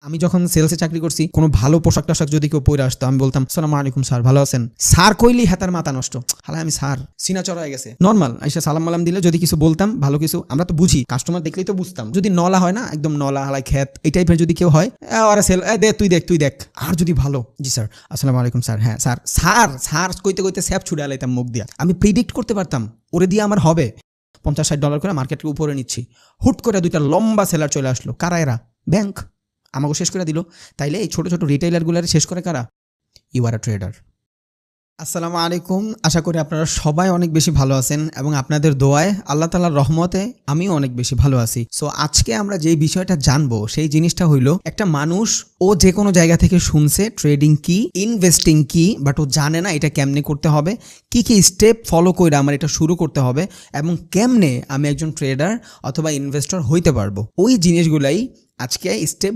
আমি যখন সেলসে চাকরি করছি, কোনো ভালো পোশাক যদি কেউ পরে আসতো, আমি বলতাম আসসালামু আলাইকুম স্যার, ভালো আছেন? স্যার কইলি হাতার মাথা নষ্ট, হালা আমি স্যার, সিনা চড়া হয়ে গেছে। নর্মাল আইসা সালাম মালাম দিলে যদি কিছু বলতাম, ভালো কিছু, আমরা তো বুঝি, কাস্টমার দেখলেই তো বুঝতাম। যদি নলা হয় না, একদম নলা হালাই খেত এই টাইপের যদি কেউ হয়, ওরা সেল দে তুই দেখ। আর যদি ভালো, জি স্যার, আসসালামু আলাইকুম স্যার, হ্যাঁ স্যার, স্যার কইতে স্যাপ ছুড়ে আলাইতাম মুখ দিয়া। আমি প্রিডিক্ট করতে পারতাম ওরে দিয়ে আমার হবে। $50-60 করে মার্কেটের উপরে নিচ্ছি, হুট করে দুইটা লম্বা সেলার চলে আসলো। কারা এরা? ব্যাংক আমাকে শেষ করে দিল। তাইলে এই ছোট ছোট রিটেইলারগুলারে শেষ করে কারা? You are a trader. আসসালামু আলাইকুম, আশা করি আপনারা সবাই অনেক বেশি ভালো আছেন এবং আপনাদের দোয়ায়, আল্লাহ তাআলার রহমতে আমিও অনেক বেশি ভালো আছি। সো আজকে আমরা যে বিষয়টা জানবো সেই জিনিসটা হইল, একটা মানুষ ও যে কোনো জায়গা থেকে শুনছে ট্রেডিং কি, ইনভেস্টিং কি, বাট ও জানে না এটা কেমনে করতে হবে, কি কি স্টেপ ফলো করে আমার এটা শুরু করতে হবে এবং কেমনে আমি একজন ট্রেডার অথবা ইনভেস্টর হইতে পারবো। ওই জিনিসগুলাই আজকে স্টেপ